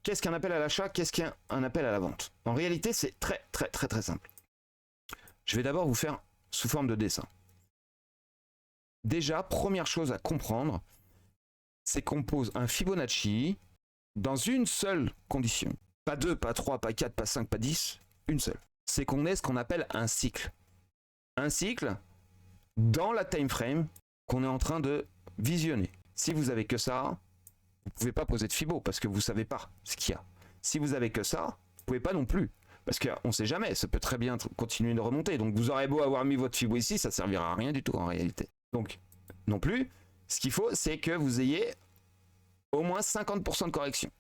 qu'est-ce qu'un appel à l'achat? Qu'est-ce qu'un appel à la vente? En réalité, c'est très simple. Je vais d'abord vous faire sous forme de dessin. Déjà, première chose à comprendre, c'est qu'on pose un Fibonacci dans une seule condition. Pas 2, pas 3, pas 4, pas 5, pas 10, une seule. C'est qu'on ait ce qu'on appelle un cycle. Un cycle dans la time frame qu'on est en train de visionner. Si vous avez que ça, vous ne pouvez pas poser de Fibo parce que vous ne savez pas ce qu'il y a. Si vous avez que ça, vous ne pouvez pas non plus. Parce qu'on ne sait jamais, ça peut très bien continuer de remonter. Donc vous aurez beau avoir mis votre Fibo ici, ça ne servira à rien du tout en réalité. Donc non plus, ce qu'il faut, c'est que vous ayez au moins 50% de correction.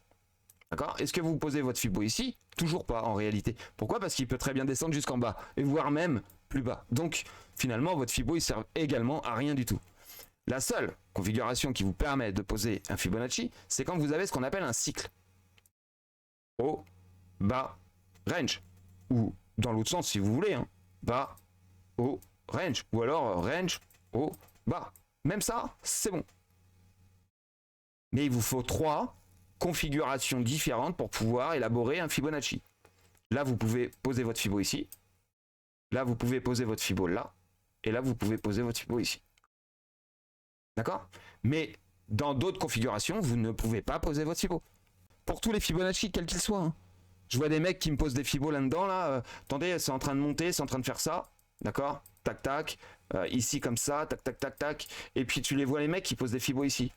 D'accord? Est-ce que vous posez votre Fibo ici? Toujours pas en réalité. Pourquoi? Parce qu'il peut très bien descendre jusqu'en bas, et voire même plus bas. Donc finalement, votre Fibo, il sert également à rien du tout. La seule configuration qui vous permet de poser un Fibonacci, c'est quand vous avez ce qu'on appelle un cycle. Haut, bas, range. Ou dans l'autre sens si vous voulez, hein. Bas, haut, range. Ou alors range, haut, bas. Même ça, c'est bon. Mais il vous faut 3 configurations différentes pour pouvoir élaborer un Fibonacci. Là, vous pouvez poser votre Fibo ici. Là, vous pouvez poser votre Fibo là. Et là, vous pouvez poser votre Fibo ici. D'accord? Mais dans d'autres configurations, vous ne pouvez pas poser votre Fibo. Pour tous les Fibonacci, quels qu'ils soient. Hein. Je vois des mecs qui me posent des Fibos là-dedans. Là, attendez, c'est en train de monter, c'est en train de faire ça. D'accord? Tac, tac. Ici, comme ça. Tac, tac, tac, tac. Et puis, tu les vois, les mecs qui posent des Fibos ici.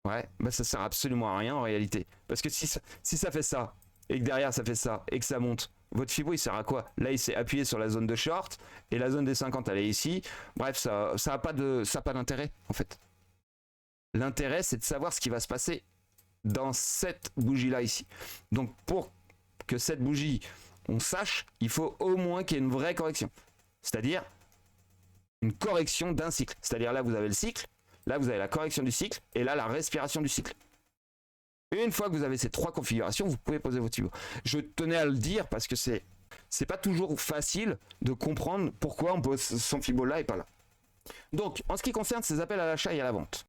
Ouais, bah ça sert absolument à rien en réalité. Parce que si ça fait ça, et que derrière ça fait ça, et que ça monte, votre Fibo il sert à quoi? Là il s'est appuyé sur la zone de short, et la zone des 50 elle est ici. Bref, ça n'a pas d'intérêt en fait. L'intérêt c'est de savoir ce qui va se passer dans cette bougie là ici. Donc pour que cette bougie, on sache, il faut au moins qu'il y ait une vraie correction. C'est-à-dire une correction d'un cycle. C'est-à-dire là vous avez le cycle, là vous avez la correction du cycle, et là la respiration du cycle. Une fois que vous avez ces 3 configurations, vous pouvez poser votre Fibo. Je tenais à le dire parce que c'est pas toujours facile de comprendre pourquoi on pose son Fibo là et pas là. Donc, en ce qui concerne ces appels à l'achat et à la vente,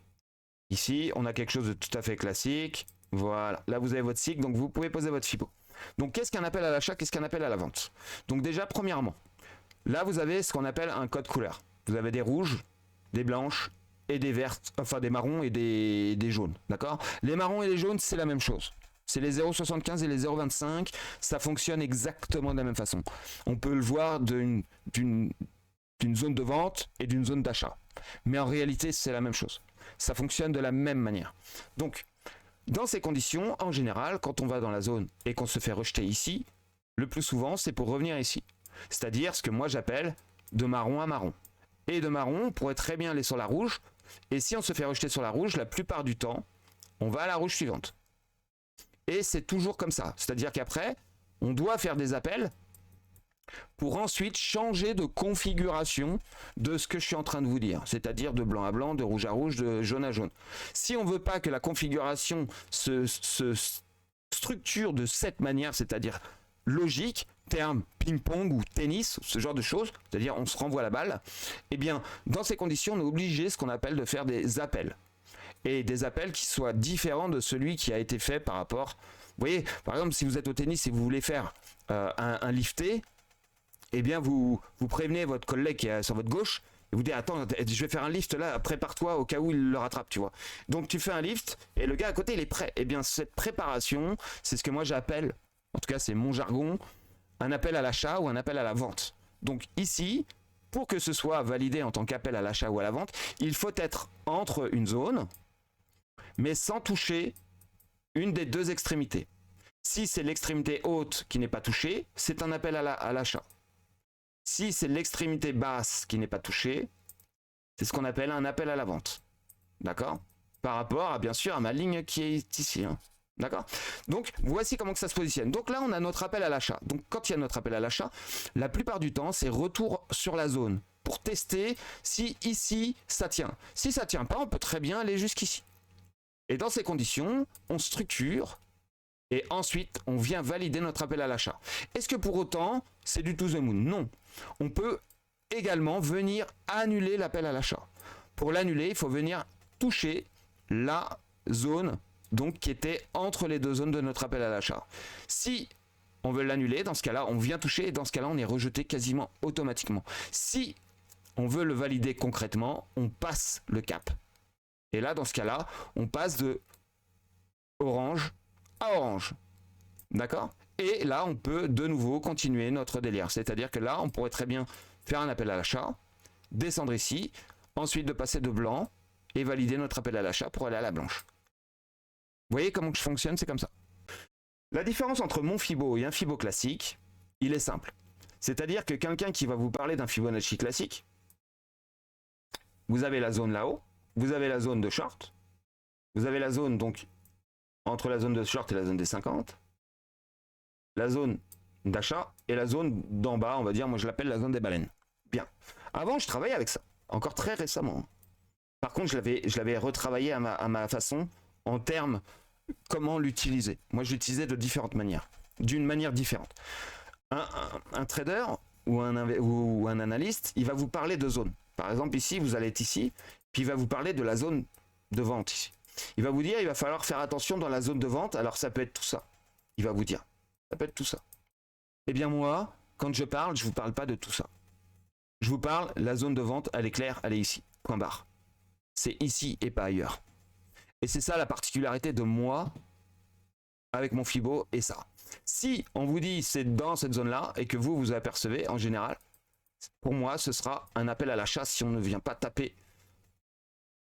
ici, on a quelque chose de tout à fait classique. Voilà, là vous avez votre cycle, donc vous pouvez poser votre Fibo. Donc, qu'est-ce qu'un appel à l'achat, qu'est-ce qu'un appel à la vente? Donc déjà, premièrement, là vous avez ce qu'on appelle un code couleur. Vous avez des rouges, des blanches, et des vertes, enfin des marrons et des jaunes, d'accord? Les marrons et les jaunes, c'est la même chose. C'est les 0,75 et les 0,25, ça fonctionne exactement de la même façon. On peut le voir d'une zone de vente et d'une zone d'achat. Mais en réalité, c'est la même chose. Ça fonctionne de la même manière. Donc, dans ces conditions, en général, quand on va dans la zone et qu'on se fait rejeter ici, le plus souvent, c'est pour revenir ici. C'est-à-dire ce que moi j'appelle de marron à marron. Et de marron, on pourrait très bien aller sur la rouge. Et si on se fait rejeter sur la rouge, la plupart du temps, on va à la rouge suivante. Et c'est toujours comme ça. C'est-à-dire qu'après, on doit faire des appels pour ensuite changer de configuration de ce que je suis en train de vous dire. C'est-à-dire de blanc à blanc, de rouge à rouge, de jaune à jaune. Si on ne veut pas que la configuration se structure de cette manière, c'est-à-dire logique, terme ping-pong ou tennis, ce genre de choses, c'est-à-dire on se renvoie la balle, eh bien, dans ces conditions, on est obligé, ce qu'on appelle, de faire des appels. Et des appels qui soient différents de celui qui a été fait par rapport... Vous voyez, par exemple, si vous êtes au tennis et vous voulez faire un lifté, eh bien, vous prévenez votre collègue qui est sur votre gauche, et vous dites, attends, je vais faire un lift là, prépare-toi au cas où il le rattrape, tu vois. Donc, tu fais un lift, et le gars à côté, il est prêt. Eh bien, cette préparation, c'est ce que moi j'appelle, en tout cas, c'est mon jargon, un appel à l'achat ou un appel à la vente. Donc ici, pour que ce soit validé en tant qu'appel à l'achat ou à la vente, il faut être entre une zone, mais sans toucher une des deux extrémités. Si c'est l'extrémité haute qui n'est pas touchée, c'est un appel à l'achat. Si c'est l'extrémité basse qui n'est pas touchée, c'est ce qu'on appelle un appel à la vente. D'accord? Par rapport à, bien sûr, à ma ligne qui est ici. Hein. D'accord? Donc, voici comment que ça se positionne. Donc là, on a notre appel à l'achat. Donc, quand il y a notre appel à l'achat, la plupart du temps, c'est retour sur la zone pour tester si ici, ça tient. Si ça ne tient pas, on peut très bien aller jusqu'ici. Et dans ces conditions, on structure et ensuite, on vient valider notre appel à l'achat. Est-ce que pour autant, c'est du to the moon? Non. On peut également venir annuler l'appel à l'achat. Pour l'annuler, il faut venir toucher la zone donc qui était entre les deux zones de notre appel à l'achat. Si on veut l'annuler, dans ce cas-là, on vient toucher et dans ce cas-là, on est rejeté quasiment automatiquement. Si on veut le valider concrètement, on passe le cap. Et là, dans ce cas-là, on passe de orange à orange. D'accord ? Et là, on peut de nouveau continuer notre délire. C'est-à-dire que là, on pourrait très bien faire un appel à l'achat, descendre ici, ensuite de passer de blanc et valider notre appel à l'achat pour aller à la blanche. Vous voyez comment je fonctionne ? C'est comme ça. La différence entre mon Fibo et un Fibo classique, il est simple. C'est-à-dire que quelqu'un qui va vous parler d'un Fibonacci classique, vous avez la zone là-haut, vous avez la zone de short, vous avez la zone donc entre la zone de short et la zone des 50, la zone d'achat et la zone d'en bas, on va dire, moi je l'appelle la zone des baleines. Bien. Avant, je travaillais avec ça, encore très récemment. Par contre, je l'avais retravaillé à ma façon, en termes comment l'utiliser. Moi, je l'utilisais de différentes manières, d'une manière différente. Un trader ou un analyste, il va vous parler de zones. Par exemple, ici, vous allez être ici, puis il va vous parler de la zone de vente ici. Il va vous dire, il va falloir faire attention dans la zone de vente, alors ça peut être tout ça. Il va vous dire, ça peut être tout ça. Eh bien moi, quand je parle, je ne vous parle pas de tout ça. Je vous parle, la zone de vente, elle est claire, elle est ici, point barre. C'est ici et pas ailleurs. Et c'est ça la particularité de moi avec mon Fibo et ça. Si on vous dit c'est dans cette zone-là et que vous apercevez, en général, pour moi, ce sera un appel à l'achat si on ne vient pas taper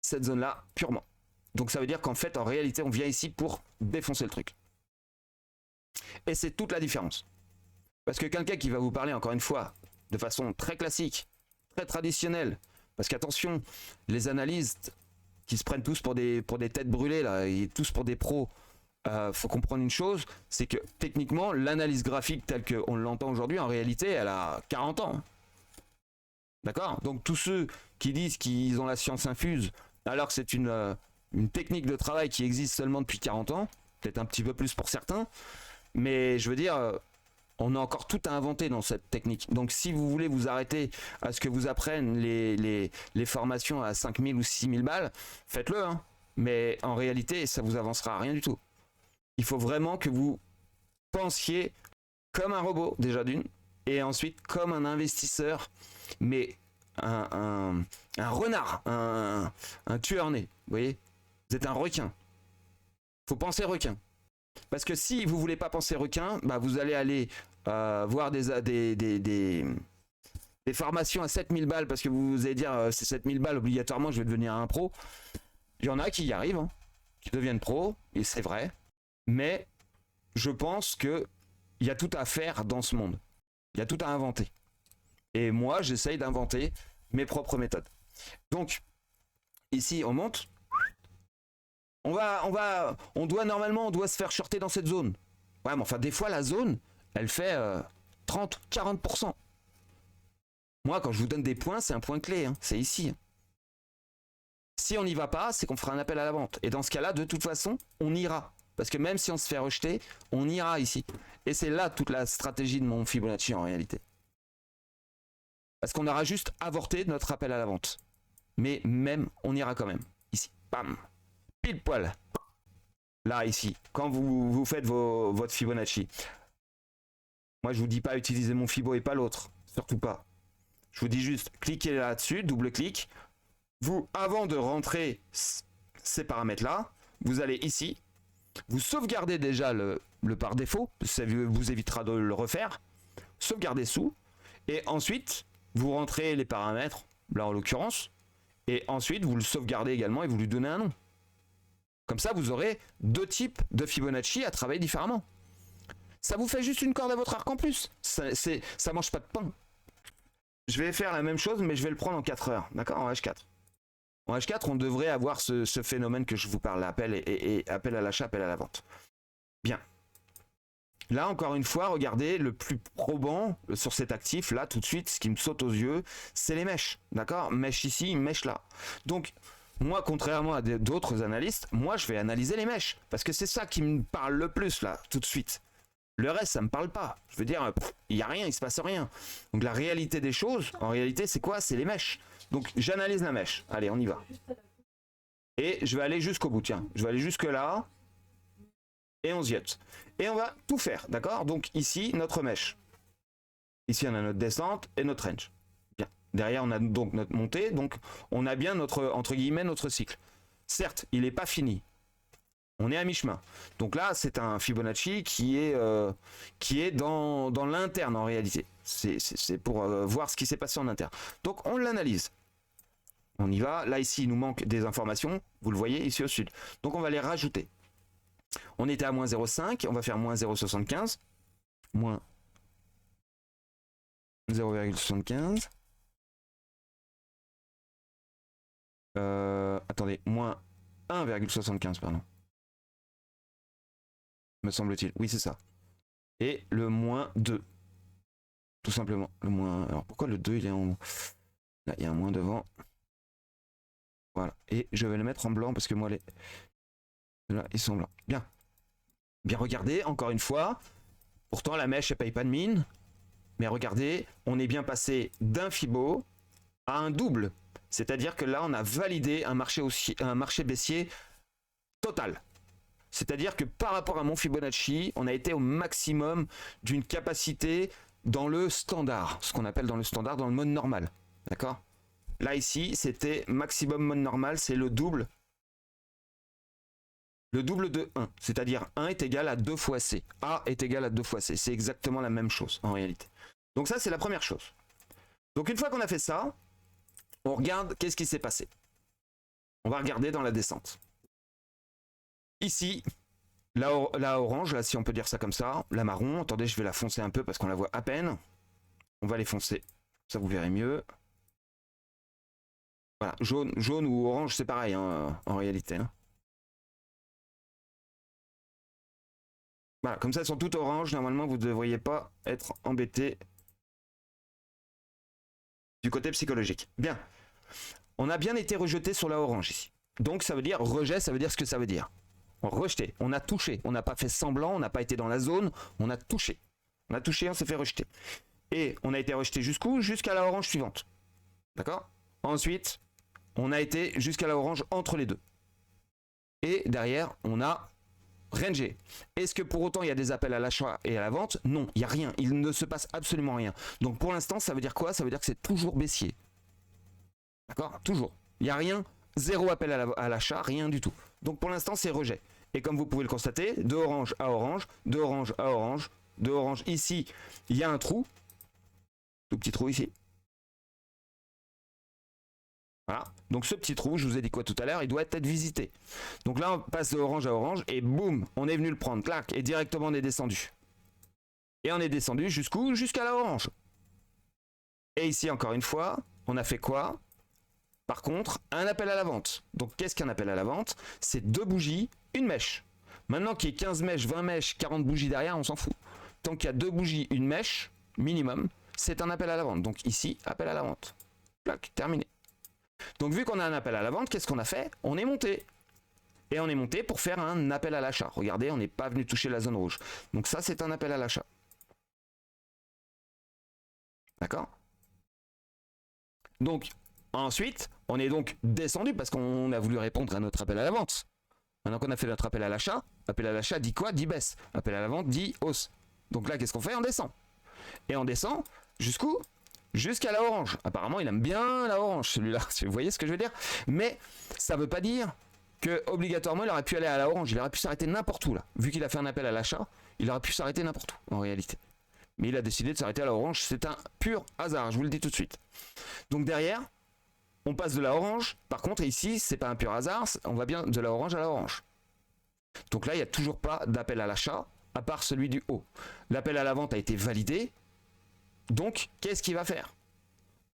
cette zone-là purement. Donc ça veut dire qu'en fait, en réalité, on vient ici pour défoncer le truc. Et c'est toute la différence. Parce que quelqu'un qui va vous parler, encore une fois, de façon très classique, très traditionnelle, parce qu'attention, les analystes qui se prennent tous pour des têtes brûlées, là, et tous pour des pros, faut comprendre une chose, c'est que techniquement, l'analyse graphique telle qu'on l'entend aujourd'hui, en réalité, elle a 40 ans. D'accord ? Donc tous ceux qui disent qu'ils ont la science infuse, alors que c'est une technique de travail qui existe seulement depuis 40 ans, peut-être un petit peu plus pour certains, mais je veux dire, on a encore tout à inventer dans cette technique. Donc si vous voulez vous arrêter à ce que vous apprennent les formations à 5000 ou 6000 balles, faites-le, hein. Mais en réalité, ça vous avancera à rien du tout. Il faut vraiment que vous pensiez comme un robot, déjà d'une, et ensuite comme un investisseur, mais un renard, un tueur-né, vous voyez ? Vous êtes un requin. Faut penser requin. Parce que si vous voulez pas penser requin, bah vous allez aller voir des formations à 7000 balles parce que vous allez dire c'est 7000 balles obligatoirement, je vais devenir un pro. Il y en a qui y arrivent, hein, qui deviennent pro, et c'est vrai. Mais je pense qu'il y a tout à faire dans ce monde. Il y a tout à inventer. Et moi, j'essaye d'inventer mes propres méthodes. Donc, ici, on monte. On doit se faire shorter dans cette zone. Ouais, mais enfin, des fois, la zone, elle fait 30, 40%. Moi, quand je vous donne des points, c'est un point clé, hein, c'est ici. Si on n'y va pas, c'est qu'on fera un appel à la vente. Et dans ce cas-là, de toute façon, on ira. Parce que même si on se fait rejeter, on ira ici. Et c'est là toute la stratégie de mon Fibonacci en réalité. Parce qu'on aura juste avorté notre appel à la vente. Mais même, on ira quand même. Ici, bam, pile poil. Là, ici, quand vous faites votre Fibonacci. Moi, je vous dis pas utiliser mon Fibo et pas l'autre. Surtout pas. Je vous dis juste, cliquez là-dessus, double-clic. Vous, avant de rentrer ces paramètres-là, vous allez ici. Vous sauvegardez déjà le par défaut. Ça vous évitera de le refaire. Sauvegardez sous. Et ensuite, vous rentrez les paramètres, là en l'occurrence. Et ensuite, vous le sauvegardez également et vous lui donnez un nom. Comme ça, vous aurez deux types de Fibonacci à travailler différemment. Ça vous fait juste une corde à votre arc en plus. Ça mange pas de pain. Je vais faire la même chose, mais je vais le prendre en 4 heures. D'accord ? En H4. En H4, on devrait avoir ce phénomène que je vous parle, appel et appel à l'achat, appel à la vente. Bien. Là, encore une fois, regardez, le plus probant sur cet actif, là, tout de suite, ce qui me saute aux yeux, c'est les mèches. D'accord ? Mèche ici, mèche là. Donc, moi, contrairement à d'autres analystes, moi, je vais analyser les mèches. Parce que c'est ça qui me parle le plus, là, tout de suite. Le reste, ça me parle pas. Je veux dire, il n'y a rien, il se passe rien. Donc, la réalité des choses, en réalité, c'est quoi ? C'est les mèches. Donc, j'analyse la mèche. Allez, on y va. Et je vais aller jusqu'au bout, tiens. Je vais aller jusque là. et on ziote. Et on va tout faire, d'accord? Donc ici, notre mèche. Ici, on a notre descente et notre range. Bien. Derrière, on a donc notre montée. Donc, on a bien notre, entre guillemets, notre cycle. Certes, il n'est pas fini. On est à mi-chemin. Donc là, c'est un Fibonacci qui est dans l'interne en réalité. C'est pour voir ce qui s'est passé en interne. Donc, on l'analyse. On y va. Là, ici, il nous manque des informations. Vous le voyez ici au sud. Donc, on va les rajouter. On était à moins 0,5. On va faire moins 0,75. Moins 0,75. Attendez, moins 1,75, pardon. Me semble-t-il. Oui, c'est ça. Et le moins 2. Tout simplement. Le moins. Alors pourquoi le 2 il est en. Là, il y a un moins devant. Voilà. Et je vais le mettre en blanc parce que moi, les. Là, ils sont blancs. Bien. Bien regardez, encore une fois. Pourtant, la mèche, elle paye pas de mine. Mais regardez, on est bien passé d'un Fibo à un double. C'est-à-dire que là, on a validé un marché baissier total. C'est-à-dire que par rapport à mon Fibonacci, on a été au maximum d'une capacité dans le standard, ce qu'on appelle dans le standard, dans le mode normal. D'accord? Là, ici, c'était maximum mode normal, c'est le double. Le double de 1, c'est-à-dire 1 est égal à 2 fois C. A est égal à 2 fois C. C'est exactement la même chose en réalité. Donc ça, c'est la première chose. Donc une fois qu'on a fait ça, on regarde qu'est-ce qui s'est passé. On va regarder dans la descente. Ici, la orange, là, si on peut dire ça comme ça, la marron, attendez, je vais la foncer un peu parce qu'on la voit à peine. On va les foncer, ça vous verrez mieux. Voilà, jaune ou orange, c'est pareil hein, en réalité. Hein. Voilà, comme ça, elles sont toutes oranges. Normalement, vous ne devriez pas être embêté du côté psychologique. Bien. On a bien été rejeté sur la orange ici. Donc, ça veut dire rejet, ça veut dire ce que ça veut dire. Rejeté, on a touché. On n'a pas fait semblant, on n'a pas été dans la zone, on a touché. On a touché, on s'est fait rejeter. Et on a été rejeté jusqu'où? Jusqu'à la orange suivante. D'accord? Ensuite, on a été jusqu'à la orange entre les deux. Et derrière, on a rangé. Est-ce que pour autant il y a des appels à l'achat et à la vente? Non, il n'y a rien. Il ne se passe absolument rien. Donc pour l'instant, ça veut dire quoi? Ça veut dire que c'est toujours baissier. D'accord? Toujours. Il n'y a rien. Zéro appel à l'achat, rien du tout. Donc pour l'instant, c'est rejet. Et comme vous pouvez le constater, de orange à orange, de orange à orange, de orange ici, il y a un trou. Tout petit trou ici. Voilà. Donc ce petit trou, je vous ai dit quoi tout à l'heure, il doit être visité. Donc là, on passe de orange à orange et boum, on est venu le prendre, clac, et directement on est descendu. Et on est descendu jusqu'où? Jusqu'à la orange. Et ici, encore une fois, on a fait quoi? Par contre, un appel à la vente. Donc qu'est-ce qu'un appel à la vente? C'est 2 bougies, une mèche. Maintenant qu'il y ait 15 mèches, 20 mèches, 40 bougies derrière, on s'en fout. Tant qu'il y a 2 bougies, une mèche, minimum, c'est un appel à la vente. Donc ici, appel à la vente. Clac, terminé. Donc vu qu'on a un appel à la vente, qu'est-ce qu'on a fait? On est monté. Et on est monté pour faire un appel à l'achat. Regardez, on n'est pas venu toucher la zone rouge. Donc ça, c'est un appel à l'achat. D'accord? Donc, ensuite, on est donc descendu parce qu'on a voulu répondre à notre appel à la vente. Maintenant qu'on a fait notre appel à l'achat dit quoi? Dit baisse. Appel à la vente dit hausse. Donc là, qu'est-ce qu'on fait? On descend. Et on descend jusqu'où? Jusqu'à la orange. Apparemment, il aime bien la orange, celui-là. Vous voyez ce que je veux dire? Mais ça ne veut pas dire que obligatoirement, il aurait pu aller à la orange. Il aurait pu s'arrêter n'importe où, là. Vu qu'il a fait un appel à l'achat, il aurait pu s'arrêter n'importe où, en réalité. Mais il a décidé de s'arrêter à la orange. C'est un pur hasard, je vous le dis tout de suite. Donc derrière, on passe de la orange. Par contre, ici, c'est pas un pur hasard. On va bien de la orange à la orange. Donc là, il n'y a toujours pas d'appel à l'achat, à part celui du haut. L'appel à la vente a été validé. Donc, qu'est-ce qu'il va faire?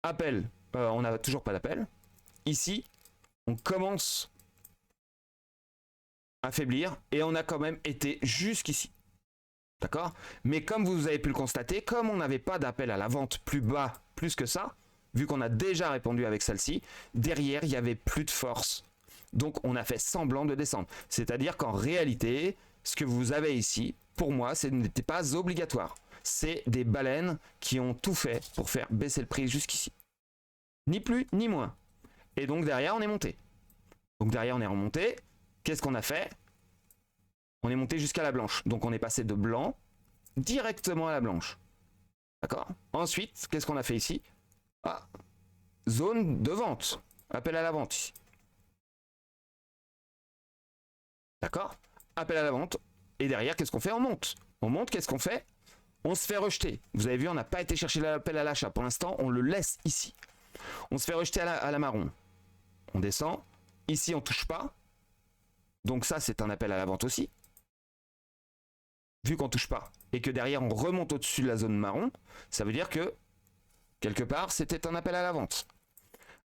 Appel, on n'a toujours pas d'appel. Ici, on commence à faiblir et on a quand même été jusqu'ici. D'accord? Mais comme vous avez pu le constater, comme on n'avait pas d'appel à la vente plus bas, plus que ça, vu qu'on a déjà répondu avec celle-ci, derrière, il n'y avait plus de force. Donc, on a fait semblant de descendre. C'est-à-dire qu'en réalité, ce que vous avez ici, pour moi, ce n'était pas obligatoire. C'est des baleines qui ont tout fait pour faire baisser le prix jusqu'ici. Ni plus, ni moins. Et donc derrière, on est monté. Donc derrière, on est remonté. Qu'est-ce qu'on a fait? On est monté jusqu'à la blanche. Donc on est passé de blanc directement à la blanche. D'accord? Ensuite, qu'est-ce qu'on a fait ici? Ah, zone de vente. Appel à la vente ici. D'accord? Appel à la vente. Et derrière, qu'est-ce qu'on fait? On monte. On monte, qu'est-ce qu'on fait? On se fait rejeter. Vous avez vu, on n'a pas été chercher l'appel à l'achat. Pour l'instant, on le laisse ici. On se fait rejeter à la marron. On descend. Ici, on ne touche pas. Donc ça, c'est un appel à la vente aussi. Vu qu'on ne touche pas et que derrière, on remonte au-dessus de la zone marron, ça veut dire que, quelque part, c'était un appel à la vente.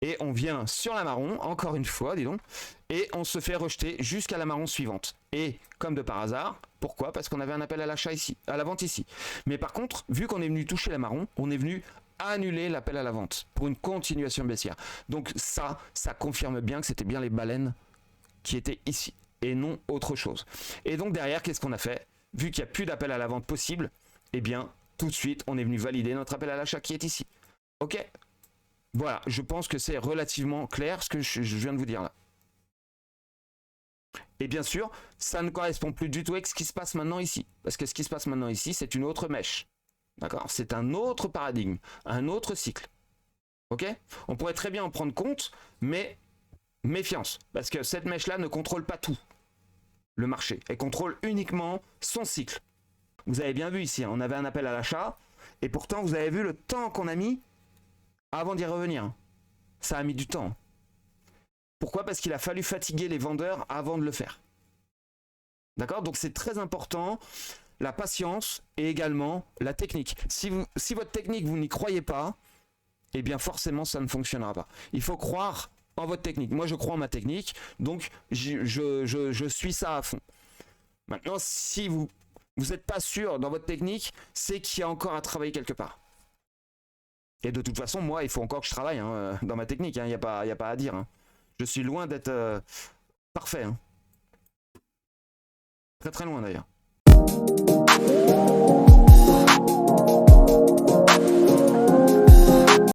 Et on vient sur la marron, encore une fois, dis donc, et on se fait rejeter jusqu'à la marron suivante. Et, comme de par hasard, pourquoi? Parce qu'on avait un appel à l'achat ici, à la vente ici. Mais par contre, vu qu'on est venu toucher la marron, on est venu annuler l'appel à la vente pour une continuation baissière. Donc ça confirme bien que c'était bien les baleines qui étaient ici et non autre chose. Et donc derrière, qu'est-ce qu'on a fait? Vu qu'il n'y a plus d'appel à la vente possible, eh bien, tout de suite, on est venu valider notre appel à l'achat qui est ici. Ok? Voilà, je pense que c'est relativement clair ce que je viens de vous dire là. Et bien sûr, ça ne correspond plus du tout avec ce qui se passe maintenant ici. Parce que ce qui se passe maintenant ici, c'est une autre mèche. D'accord? C'est un autre paradigme, un autre cycle. Ok? On pourrait très bien en prendre compte, mais méfiance. Parce que cette mèche-là ne contrôle pas tout. Le marché. Elle contrôle uniquement son cycle. Vous avez bien vu ici, on avait un appel à l'achat. Et pourtant, vous avez vu le temps qu'on a mis avant d'y revenir. Ça a mis du temps. Pourquoi? Parce qu'il a fallu fatiguer les vendeurs avant de le faire. D'accord? Donc c'est très important, la patience et également la technique. Si votre technique, vous n'y croyez pas, eh bien forcément ça ne fonctionnera pas. Il faut croire en votre technique. Moi je crois en ma technique, donc je suis ça à fond. Maintenant, si vous n'êtes pas sûr dans votre technique, c'est qu'il y a encore à travailler quelque part. Et de toute façon, moi, il faut encore que je travaille dans ma technique. Il n'y a pas à dire. Je suis loin d'être parfait. Très très loin d'ailleurs.